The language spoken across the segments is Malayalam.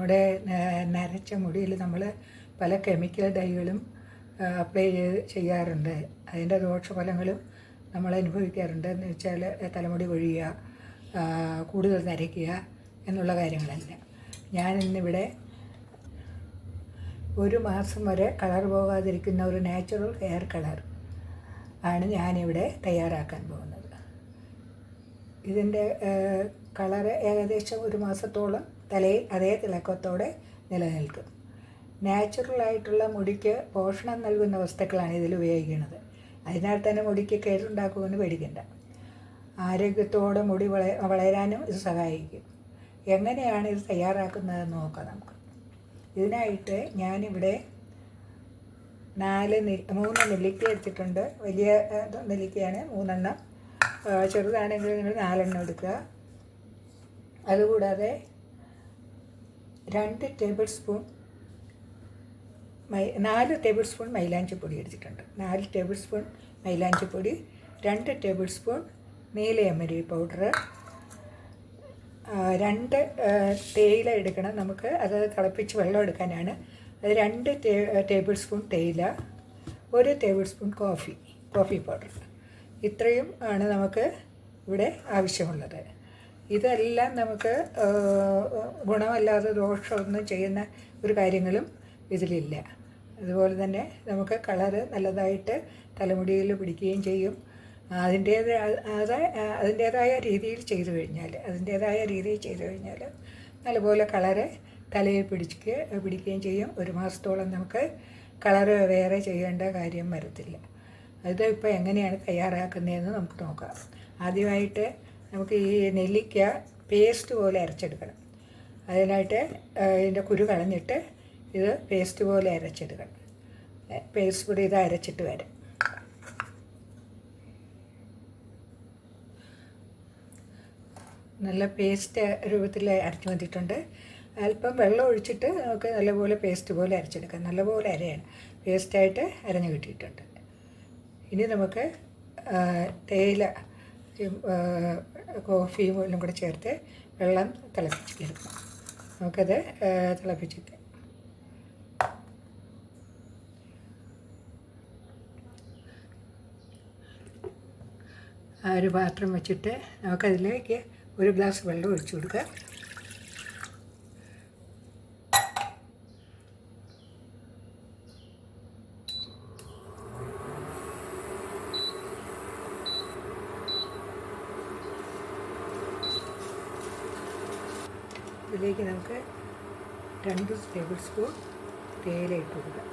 നമ്മുടെ നരച്ച മുടിയിൽ നമ്മൾ പല കെമിക്കൽ ഡൈകളും അപ്ലൈ ചെയ്യാറുണ്ട്. അതിൻ്റെ ദോഷഫലങ്ങളും നമ്മൾ അനുഭവിക്കാറുണ്ട്. എന്ന് വെച്ചാൽ തലമുടി കൊഴിയുക, കൂടുതൽ നരയ്ക്കുക എന്നുള്ള കാര്യങ്ങളല്ല. ഞാനിന്നിവിടെ 1 മാസം വരെ കളർ പോകാതിരിക്കുന്ന ഒരു നാച്ചുറൽ ഹെയർ കളർ ആണ് ഞാനിവിടെ തയ്യാറാക്കാൻ പോകുന്നത്. ഇതിൻ്റെ കളറ് ഏകദേശം 1 മാസത്തോളം തലയിൽ അതേ തിളക്കത്തോടെ നിലനിൽക്കും. നാച്ചുറലായിട്ടുള്ള മുടിക്ക് പോഷണം നൽകുന്ന വസ്തുക്കളാണ് ഇതിൽ ഉപയോഗിക്കുന്നത്. അതിനാൽ തന്നെ മുടിക്ക് കേടുണ്ടാക്കുമെന്ന് പേടിക്കണ്ട. ആരോഗ്യത്തോടെ മുടി വളരാനും ഇത് സഹായിക്കും. എങ്ങനെയാണ് ഇത് തയ്യാറാക്കുന്നതെന്ന് നോക്കാം നമുക്ക്. ഇതിനായിട്ട് ഞാനിവിടെ 3 നെല്ലിക്ക എടുത്തിട്ടുണ്ട്. വലിയ നെല്ലിക്കയാണ് 3 എണ്ണം. ചെറുതാണെങ്കിൽ നിങ്ങൾ 4 എണ്ണം എടുക്കുക. അതുകൂടാതെ 4 ടേബിൾ സ്പൂൺ മൈലാഞ്ചിപ്പൊടി എടുത്തിട്ടുണ്ട്. 4 ടേബിൾ സ്പൂൺ മൈലാഞ്ചിപ്പൊടി, 2 ടേബിൾ സ്പൂൺ നീലയമരി പൗഡർ, 2 തേയില എടുക്കണം നമുക്ക്. അത് തിളപ്പിച്ച് വെള്ളം എടുക്കാനാണ്. അത് 2 ടേബിൾ സ്പൂൺ തേയില, 1 ടേബിൾ സ്പൂൺ കോഫി പൗഡർ. ഇത്രയും ആണ് നമുക്ക് ഇവിടെ ആവശ്യമുള്ളത്. ഇതെല്ലാം നമുക്ക് ഗുണമല്ലാതെ ദോഷമൊന്നും ചെയ്യുന്ന ഒരു കാര്യങ്ങളും ഇതിലില്ല. അതുപോലെ തന്നെ നമുക്ക് കളറ് നല്ലതായിട്ട് തലമുടിയിൽ പിടിക്കുകയും ചെയ്യും. അതിൻ്റേതായ രീതിയിൽ ചെയ്തു കഴിഞ്ഞാൽ നല്ലപോലെ കളറ് തലയിൽ പിടിക്കുകയും ചെയ്യും. 1 മാസത്തോളം നമുക്ക് കളറ് വേറെ ചെയ്യേണ്ട കാര്യം വരത്തില്ല. അത് ഇപ്പോൾ എങ്ങനെയാണ് തയ്യാറാക്കുന്നതെന്ന് നമുക്ക് നോക്കാം. ആദ്യമായിട്ട് നമുക്ക് ഈ നെല്ലിക്ക പേസ്റ്റ് പോലെ അരച്ചെടുക്കണം. അതിനായിട്ട് ഇതിൻ്റെ കുരു കളഞ്ഞിട്ട് ഇത് പേസ്റ്റ് പോലെ അരച്ചെടുക്കണം. പേസ്റ്റ് കൂടി ഇത് അരച്ചിട്ട് വരാം. നല്ല പേസ്റ്റ് രൂപത്തിൽ അരച്ചു വന്നിട്ടുണ്ട്. അല്പം വെള്ളം ഒഴിച്ചിട്ട് നമുക്ക് നല്ലപോലെ പേസ്റ്റ് പോലെ അരച്ചെടുക്കാം. നല്ലപോലെ അരയാണ്. പേസ്റ്റായിട്ട് അരഞ്ഞു കിട്ടിയിട്ടുണ്ട്. ഇനി നമുക്ക് തേയില കോഫിയും എല്ലാം കൂടെ ചേർത്ത് വെള്ളം തിളപ്പിച്ചെടുക്കണം. നമുക്കത് തിളപ്പിച്ചിട്ട് ഒരു പാത്രം വെച്ചിട്ട് നമുക്കതിലേക്ക് 1 ഗ്ലാസ് വെള്ളം ഒഴിച്ചു കൊടുക്കുക. ഇതിലേക്ക് നമുക്ക് 2 ടേബിൾ സ്പൂൺ തേയില ഇട്ട് കൊടുക്കുക.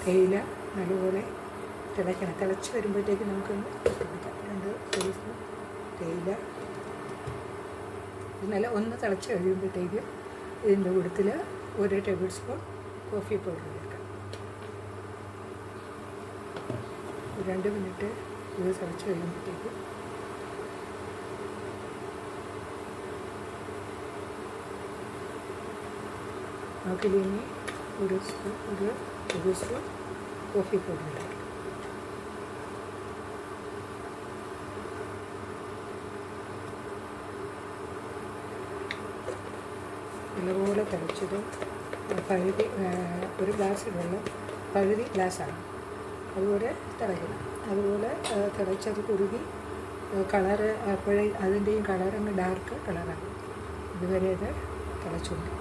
തേയില നല്ലപോലെ തിളയ്ക്കണം. തിളച്ച് വരുമ്പോഴത്തേക്ക് നമുക്കൊന്ന് കൊടുക്കാം. 2 ടേബിൾ സ്പൂൺ തേയില ഇത് നല്ല ഒന്ന് തിളച്ച് കഴിയുമ്പോഴത്തേക്ക് ഇതിൻ്റെ കൂട്ടത്തിൽ 1 ടേബിൾ സ്പൂൺ കോഫി പൗഡർ കൊടുക്കാം. 2 മിനിറ്റ് ഇത് തിളച്ച് കഴിയുമ്പോഴത്തേക്ക് നമുക്കിതിന് 1 ടേബിൾ സ്പൂൺ കോഫി പൗഡർ ഇടാം. നല്ലപോലെ തിളച്ചത് പകുതി 1 ഗ്ലാസ് വെള്ളം പകുതി ഗ്ലാസ്സാണ്. അതുപോലെ തിളയ്ക്കണം. അതുപോലെ തിളച്ചത് കുറുകി കളറ് അപ്പോഴേ അതിൻ്റെയും കളറങ്ങ് ഡാർക്ക് കളറാകും. ഇതുവരെ ഇത് തിളച്ചുകൊണ്ട്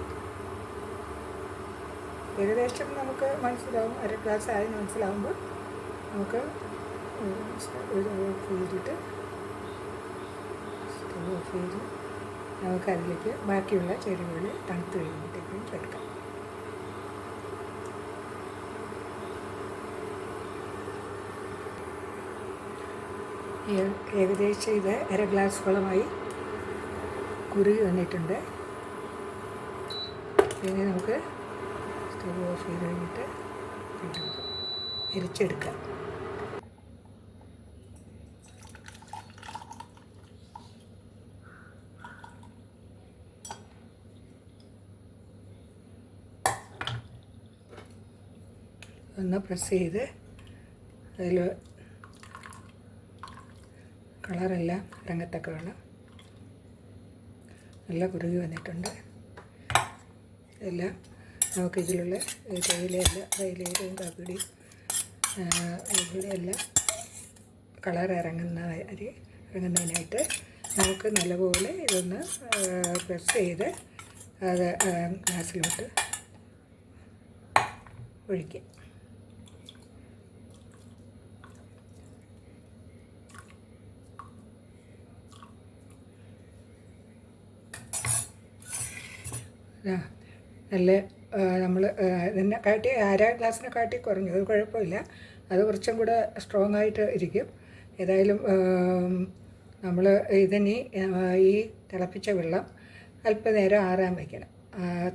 ഏകദേശം നമുക്ക് മനസ്സിലാവും. 1 ഗ്ലാസ് ആയെന്ന് മനസ്സിലാവുമ്പോൾ നമുക്ക് ഓഫ് ചെയ്ത് നമുക്കതിലേക്ക് ബാക്കിയുള്ള ചേരുവകൾ തണുത്ത് കഴിയുമ്പോഴത്തേക്കും ചേർക്കാം. ഏകദേശം ഇത് 1/2 ഗ്ലാസ്സോളമായി കുറുകി വന്നിട്ടുണ്ട്. ഇനി നമുക്ക് സ്റ്റവ് ഓഫ് ചെയ്ത് കഴിഞ്ഞിട്ട് അരിച്ചെടുക്കാം. ഒന്ന് പ്രസ് ചെയ്ത് അതിൽ കളറെല്ലാം ഇറങ്ങത്തക്ക വേണം. നല്ല കുറുകി വന്നിട്ടുണ്ട്. എല്ലാം നമുക്കിതിലുള്ള തേയിലയും കാപ്പിയുടെയും ഇവിടെ എല്ലാം കളർ ഇറങ്ങുന്നതിനായിട്ട് നമുക്ക് നല്ലപോലെ ഇതൊന്ന് പ്രസ് ചെയ്ത് അത് ഗ്ലാസ്സിലോട്ട് ഒഴിക്കുക. നല്ല നമ്മൾ ഇതിനെ കാട്ടി ഗ്ലാസ്സിനെ കാട്ടി കുറഞ്ഞു, അത് കുഴപ്പമില്ല. അത് കുറച്ചും കൂടെ സ്ട്രോങ് ആയിട്ട് ഇരിക്കും. ഏതായാലും നമ്മൾ ഇതിനി ഈ തിളപ്പിച്ച വെള്ളം അല്പനേരം ആറാൻ വയ്ക്കണം.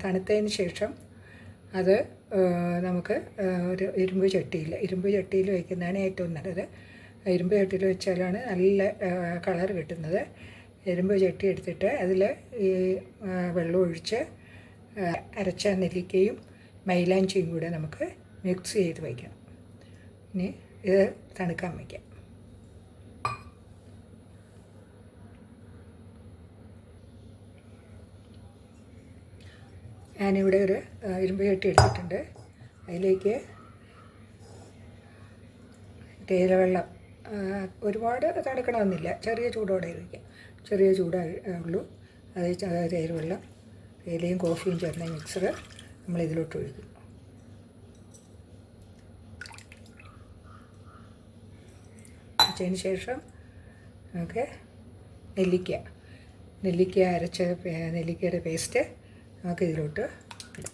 തണുത്തതിന് ശേഷം അത് നമുക്ക് ഒരു ഇരുമ്പ് ചട്ടിയിൽ വയ്ക്കുന്നതാണ് ഏറ്റവും നല്ലത്. ഇരുമ്പ് ചട്ടിയിൽ വെച്ചാലാണ് നല്ല കളർ കിട്ടുന്നത്. ഇരുമ്പ് ചട്ടി എടുത്തിട്ട് അതിൽ ഈ വെള്ളം ഒഴിച്ച് അരച്ച നെല്ലിക്കയും മൈലാഞ്ചിയും കൂടെ നമുക്ക് മിക്സ് ചെയ്ത് വയ്ക്കണം. ഇനി ഇത് തണുക്കാൻ വയ്ക്കാം. ഞാനിവിടെ ഒരു ഇരുമ്പ് ചട്ടി എടുത്തിട്ടുണ്ട്. അതിലേക്ക് തേയില വെള്ളം ഒരുപാട് തണുക്കണമെന്നില്ല, ചെറിയ ചൂടോടെ ഇരിക്കാം. ചെറിയ ചൂടുള്ളൂ. അത് തേയില വെള്ളം, തേയിലയും കോഫിയും ചേർന്ന മിക്സർ നമ്മളിതിലോട്ട് ഒഴിക്കും. വെച്ചതിന് ശേഷം നമുക്ക് നെല്ലിക്ക അരച്ച നെല്ലിക്കയുടെ പേസ്റ്റ് നമുക്ക് ഇതിലോട്ട് ഇടാം.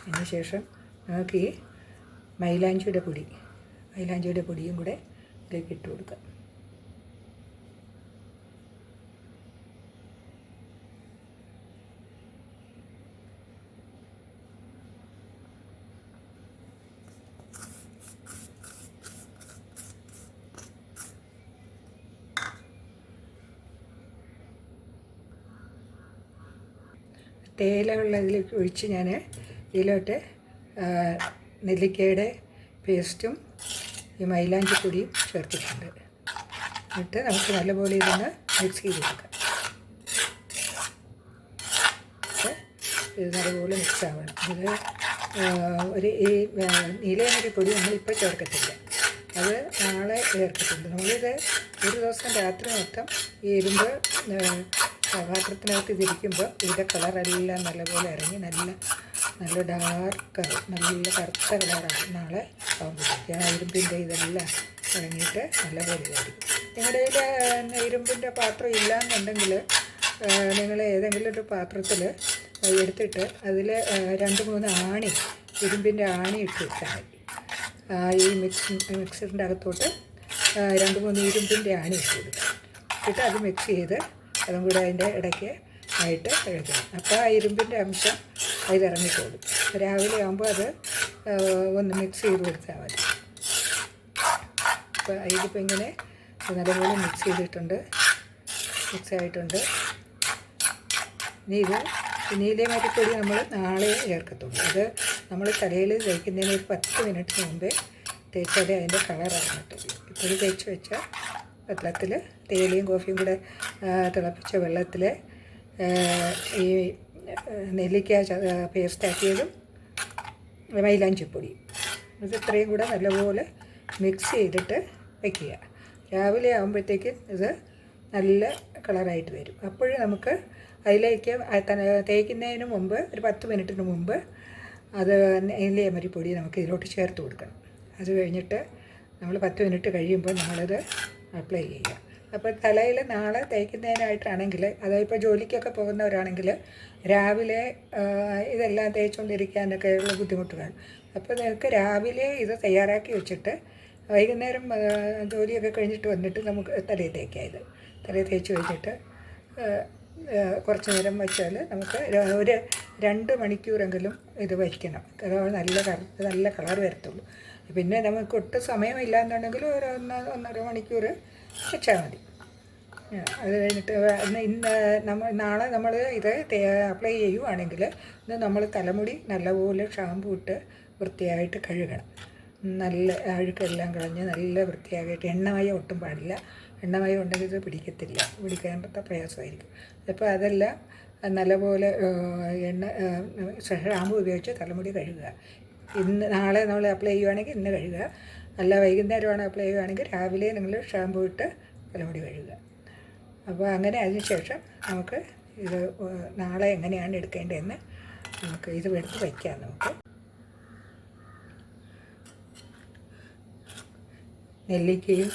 അതിന് ശേഷം നമുക്ക് ഈ മൈലാഞ്ചിയുടെ പൊടിയും കൂടെ ഇതിലേക്ക് ഇട്ട് കൊടുക്കാം. തേയില വെള്ളം ഇതിലേക്ക് ഒഴിച്ച് ഞാൻ ഇതിലോട്ട് നെല്ലിക്കയുടെ പേസ്റ്റും ഈ മൈലാഞ്ചി പൊടിയും ചേർത്തിട്ടുണ്ട്. എന്നിട്ട് നമുക്ക് നല്ലപോലെ ഇതൊന്ന് മിക്സ് ചെയ്ത് കൊടുക്കാം. ഇത് നല്ലപോലെ മിക്സ് ആവണം. ഇത് ഈ നീലയമരി പൊടി നമ്മളിപ്പോൾ ചേർക്കത്തില്ല, അത് നാളെ ചേർക്കത്തുള്ളൂ. നമ്മളിത് ഒരു ദിവസം രാത്രി മൊത്തം ഈ ഇരുമ്പ് പാത്രത്തിനകത്ത് ഇതിരിക്കുമ്പോൾ ഇതിൻ്റെ കളറെല്ലാം നല്ലപോലെ ഇറങ്ങി നല്ല ഡാർക്ക് നല്ല കറുത്ത കളറാണ്. നാളെ ആകുമ്പോഴത്തേക്ക് ഇരുമ്പിൻ്റെ ഇതെല്ലാം ഇറങ്ങിയിട്ട് നല്ലപോലെ ആയിരിക്കും. നിങ്ങളുടെ കയ്യിൽ ഇരുമ്പിൻ്റെ പാത്രം ഇല്ലയെന്നുണ്ടെങ്കിൽ നിങ്ങൾ ഏതെങ്കിലും ഒരു പാത്രത്തിൽ എടുത്തിട്ട് അതിൽ 2-3 ആണി, ഇരുമ്പിൻ്റെ ആണി ഇട്ട് വെച്ചാൽ മതി. ഈ മിക്സറിൻ്റെ അകത്തോട്ട് 2-3 ഇരുമ്പിൻ്റെ ആണി ഇട്ട് കൊടുക്കുക. ഇട്ട് അത് മിക്സ് ചെയ്ത് അതും കൂടെ അതിൻ്റെ ഇടയ്ക്ക് ആയിട്ട് കഴുകണം. അപ്പോൾ ആ ഇരുമ്പിൻ്റെ അംശം അതിലിറങ്ങിക്കോളും. രാവിലെ ആകുമ്പോൾ അത് ഒന്ന് മിക്സ് ചെയ്ത് കൊടുത്താൽ മതി. അപ്പോൾ ഇതിപ്പോൾ ഇങ്ങനെ നല്ലപോലെ മിക്സ് ആയിട്ടുണ്ട്. ഇനി ഇത് നീലയമരിപ്പൊടി നമ്മൾ നാളെ ചേർക്കത്തുള്ളൂ. അത് നമ്മൾ തലയിൽ തേക്കുന്നതിന് ഒരു 10 മിനിറ്റ് മുമ്പേ തേച്ചാലേ അതിൻ്റെ കളർ ഇറങ്ങത്തുള്ളൂ. ഇപ്പോൾ തേച്ച് വെച്ചാൽ വെള്ളത്തിൽ തേയിലയും കോഫിയും കൂടെ തിളപ്പിച്ച വെള്ളത്തിൽ ഈ നെല്ലിക്ക പേസ്റ്റാക്കിയതും മൈലാഞ്ചിപ്പൊടിയും ഇത് ഇത്രയും കൂടെ നല്ലപോലെ മിക്സ് ചെയ്തിട്ട് വയ്ക്കുക. രാവിലെ ആകുമ്പോഴത്തേക്ക് ഇത് നല്ല കളറായിട്ട് വരും. അപ്പോഴും നമുക്ക് അതിലേക്ക് തേക്കുന്നതിന് മുമ്പ് ഒരു 10 മിനിറ്റിന് മുമ്പ് അത് നെല്ലിയമരിപ്പൊടി നമുക്ക് ഇതിലോട്ട് ചേർത്ത് കൊടുക്കണം. അത് കഴിഞ്ഞിട്ട് നമ്മൾ 10 മിനിറ്റ് കഴിയുമ്പോൾ നമ്മളത് അപ്ലൈ ചെയ്യുക. അപ്പോൾ തലയിൽ നാളെ തേക്കുന്നതിനായിട്ടാണെങ്കിൽ, അതായത് ജോലിക്കൊക്കെ പോകുന്നവരാണെങ്കിൽ രാവിലെ ഇതെല്ലാം തേച്ചുകൊണ്ടിരിക്കാനൊക്കെ ഉള്ള ബുദ്ധിമുട്ടുകൾ. അപ്പോൾ നിങ്ങൾക്ക് രാവിലെ ഇത് തയ്യാറാക്കി വെച്ചിട്ട് വൈകുന്നേരം ജോലിയൊക്കെ കഴിഞ്ഞിട്ട് വന്നിട്ട് നമുക്ക് തലയിൽ തേച്ച് വെച്ചിട്ട് കുറച്ച് നേരം വെച്ചാൽ നമുക്ക് ഒരു 2 മണിക്കൂറെങ്കിലും ഇത് വയ്ക്കണം. അതാണ് നല്ല കളർ വരത്തുള്ളൂ. പിന്നെ നമുക്ക് ഒട്ടും സമയമില്ല എന്നുണ്ടെങ്കിൽ ഒരു 1.5 മണിക്കൂർ വെച്ചാൽ മതി. അത് കഴിഞ്ഞിട്ട് നാളെ നമ്മൾ ഇത് അപ്ലൈ ചെയ്യുവാണെങ്കിൽ ഇന്ന് നമ്മൾ തലമുടി നല്ലപോലെ ഷാമ്പൂ ഇട്ട് വൃത്തിയായിട്ട് കഴുകണം. നല്ല അഴുക്കെല്ലാം കളഞ്ഞ് നല്ല വൃത്തിയാക്കിയിട്ട് എണ്ണമയം ഒട്ടും പാടില്ല. എണ്ണമയം ഉണ്ടെങ്കിൽ ഇത് പിടിക്കാൻ പ്രയാസമായിരിക്കും. അപ്പോൾ അതെല്ലാം നല്ലപോലെ ഷാമ്പു ഉപയോഗിച്ച് തലമുടി കഴുകുക. നാളെ നമ്മൾ അപ്ലൈ ചെയ്യുകയാണെങ്കിൽ ഇന്ന് കഴുകുക. അല്ല വൈകുന്നേരമാണ് അപ്ലൈ ചെയ്യുകയാണെങ്കിൽ രാവിലെ നിങ്ങൾ ഷാമ്പു ഇട്ട് തലമുടി കഴുകുക. അപ്പോൾ അങ്ങനെ അതിന് ശേഷം നമുക്ക് ഇത് നാളെ എങ്ങനെയാണ് എടുക്കേണ്ടതെന്ന് നമുക്ക് ഇത് എടുത്ത് വയ്ക്കാം. നമുക്ക് നെല്ലിക്കയും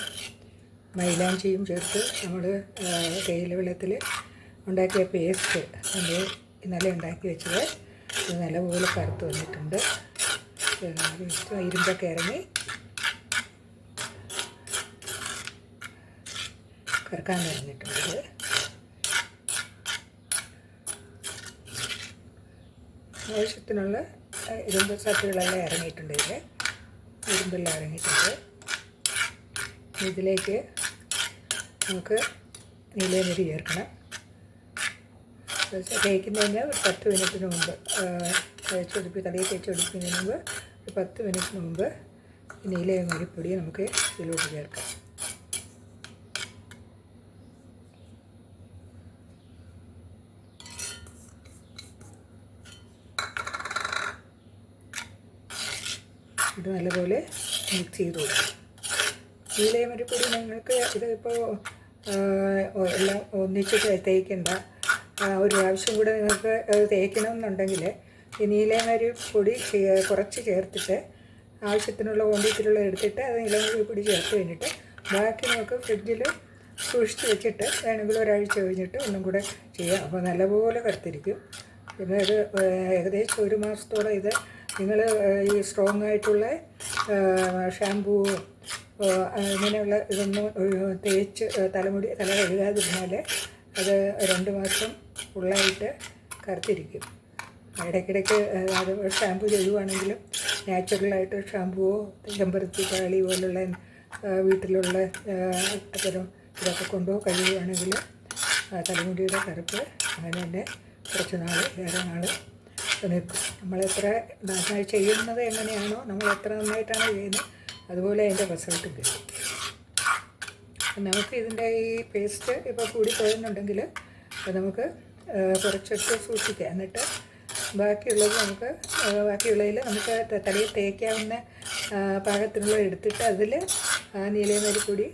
മൈലാഞ്ചിയും ചേർത്ത് നമ്മൾ തേയില വെള്ളത്തിൽ ഉണ്ടാക്കിയ പേസ്റ്റ് നമ്മൾ ഇന്നലെ ഉണ്ടാക്കി വെച്ചത് നല്ലപോലെ കറുത്ത് വന്നിട്ടുണ്ട്. ഇരുമ്പൊക്കെ ഇറങ്ങി കറക്കാൻ തുടങ്ങിയിട്ടുണ്ട്. ആവശ്യത്തിനുള്ള ഇരുമ്പ് സത്തുകളെല്ലാം ഇറങ്ങിയിട്ടുണ്ട്. ഇരുമ്പെല്ലാം ഇറങ്ങിയിട്ടുണ്ട്. ഇതിലേക്ക് നമുക്ക് നീലമരി ചേർക്കണം. തേക്കുന്നതിന് ഒരു 10 മിനിറ്റിന് മുമ്പ് തലയിൽ തേച്ചൊടിക്കുന്നതിന് മുമ്പ് ഒരു 10 മിനിറ്റിന് മുമ്പ് നീലമരിപ്പൊടി നമുക്ക് ഇതിലോട്ട് ചേർക്കാം. ഇത് നല്ലപോലെ മിക്സ് ചെയ്ത് കൊടുക്കും. നീലമരിപ്പൊടി നിങ്ങൾക്ക് ഇതിപ്പോൾ എല്ലാം ഒന്നിച്ച് തേക്കണ്ട. ഒരു പ്രാവശ്യം കൂടെ നിങ്ങൾക്ക് തേക്കണമെന്നുണ്ടെങ്കിൽ ഈ നീലമരിപ്പൊടി കുറച്ച് ചേർത്തിട്ട് ആവശ്യത്തിനുള്ള ക്വാണ്ടിറ്റിയിലുള്ള എടുത്തിട്ട് അത് നീലമരിപ്പൊടി ചേർത്ത് കഴിഞ്ഞിട്ട് ബാക്കി നമുക്ക് ഫ്രിഡ്ജിൽ സൂക്ഷിച്ച് വെച്ചിട്ട് വേണമെങ്കിൽ ഒരാഴ്ച കഴിഞ്ഞിട്ട് ഒന്നും കൂടെ ചെയ്യാം. അപ്പോൾ നല്ലപോലെ കറുത്തിരിക്കും. പിന്നെ ഇത് ഏകദേശം 1 മാസത്തോളം ഇത് നിങ്ങൾ ഈ സ്ട്രോങ് ആയിട്ടുള്ള ഷാമ്പൂ ഇങ്ങനെയുള്ള ഇതൊന്നും തേച്ച് തല കഴുകാതിരുന്നാൽ അത് 2 മാസം ഫുള്ളായിട്ട് കറുത്തിരിക്കും. ഇടയ്ക്കിടയ്ക്ക് അത് ഷാമ്പു ചെയ്യുവാണെങ്കിലും നാച്ചുറലായിട്ട് ഷാമ്പുവോ ചെമ്പരത്തി താളി പോലുള്ള വീട്ടിലുള്ള അത്തരം ഇതൊക്കെ കൊണ്ടോ കഴുകുകയാണെങ്കിൽ തലമുടിയുടെ കറുപ്പ് അങ്ങനെ തന്നെ കുറച്ച് നാൾ വേറെ നാൾ നിൽക്കും. നമ്മളെത്ര നന്നായി ചെയ്യുന്നത് എങ്ങനെയാണോ നമ്മൾ എത്ര നന്നായിട്ടാണ് ചെയ്യുന്നത് അതുപോലെ അതിൻ്റെ റിസൾട്ടും കിട്ടും. നമുക്ക് ഇതിൻ്റെ ഈ പേസ്റ്റ് ഇപ്പോൾ കൂടിപ്പോയെന്നുണ്ടെങ്കിൽ നമുക്ക് കുറച്ചിട്ട് സൂക്ഷിക്കാം. എന്നിട്ട് ബാക്കിയുള്ളതിൽ നമുക്ക് തലയിൽ തേക്കാവുന്ന പാകത്തിനുള്ള എടുത്തിട്ട് അതിൽ നീലമരിപ്പൊടി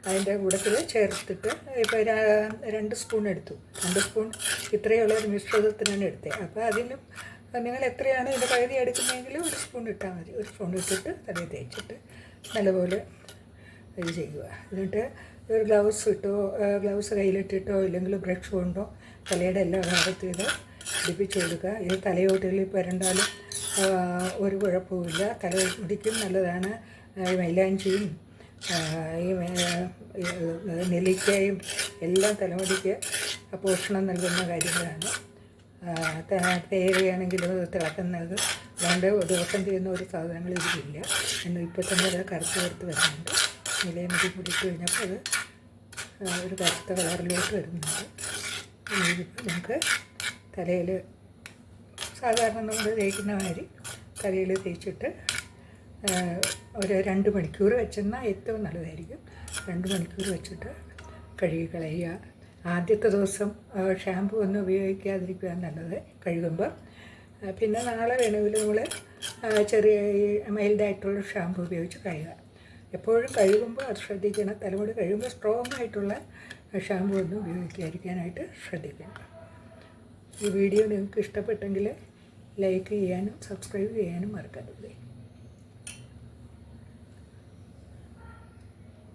അതിൻ്റെ കൂടത്തിൽ ചേർത്തിട്ട് ഇപ്പോൾ 2 സ്പൂൺ എടുത്തു. 2 സ്പൂൺ ഇത്രയുള്ള ഒരു മിശ്രിതത്തിനാണ് എടുത്തത്. അപ്പോൾ അതിലും നിങ്ങൾ എത്രയാണ് ഇതിൻ്റെ പകുതി എടുക്കുന്നതെങ്കിൽ 1 സ്പൂൺ ഇട്ടാൽ മതി. 1 സ്പൂൺ ഇട്ടിട്ട് തലയിൽ തേച്ചിട്ട് നല്ലപോലെ ഇത് ചെയ്യുക. എന്നിട്ട് ഒരു ഗ്ലൗസ് കയ്യിലിട്ടിട്ടോ ഇല്ലെങ്കിൽ ബ്രഷ് കൊണ്ടോ തലയുടെ എല്ലാ ഭാഗത്തും ഇത് പിടിപ്പിച്ച് കൊടുക്കുക. ഇത് തലയോട്ടിൽ പുരണ്ടാലും ഒരു കുഴപ്പമില്ല. തലമുടിക്കും നല്ലതാണ്. മൈലാഞ്ചിയും ഈ നെല്ലിക്കയും എല്ലാം തലമുടിക്ക് പോഷണം നൽകുന്ന കാര്യങ്ങളാണ്. തേയിലയാണെങ്കിൽ തിളക്കുന്നത് അതുകൊണ്ട് ദോഷം ചെയ്യുന്ന ഒരു സാധനങ്ങൾ ഇതിലില്ല. ഇപ്പോൾ തന്നെ അത് കറുത്ത് വരുന്നുണ്ട്. നീലമരി പൊടിയിട്ട് കഴിഞ്ഞപ്പോൾ അത് ഒരു കറുത്ത കളറിലോട്ട് വരുന്നുണ്ട്. ഇതിപ്പോൾ നമുക്ക് തലയിൽ സാധാരണ നമ്മൾ തേക്കുന്ന മാതിരി തലയിൽ തേച്ചിട്ട് ഒരു 2 മണിക്കൂർ വെച്ചെന്നാൽ ഏറ്റവും നല്ലതായിരിക്കും. 2 മണിക്കൂർ വെച്ചിട്ട് കഴുകി കളയുക. ആദ്യത്തെ ദിവസം ഷാമ്പു ഒന്നും ഉപയോഗിക്കാതിരിക്കുക നല്ലത് കഴുകുമ്പോൾ. പിന്നെ നാളെ വേണമെങ്കിൽ നമ്മൾ ചെറിയ മൈൽഡായിട്ടുള്ള ഷാമ്പു ഉപയോഗിച്ച് കഴുകുക. എപ്പോഴും കഴുകുമ്പോൾ അത് ശ്രദ്ധിക്കണം. തലമുടി കഴുകുമ്പോൾ സ്ട്രോങ് ആയിട്ടുള്ള ഷാമ്പു ഒന്നും ഉപയോഗിക്കാതിരിക്കാനായിട്ട് ശ്രദ്ധിക്കണം. ഈ വീഡിയോ നിങ്ങൾക്ക് ഇഷ്ടപ്പെട്ടെങ്കിൽ ലൈക്ക് ചെയ്യാനും സബ്സ്ക്രൈബ് ചെയ്യാനും മറക്കരുത്.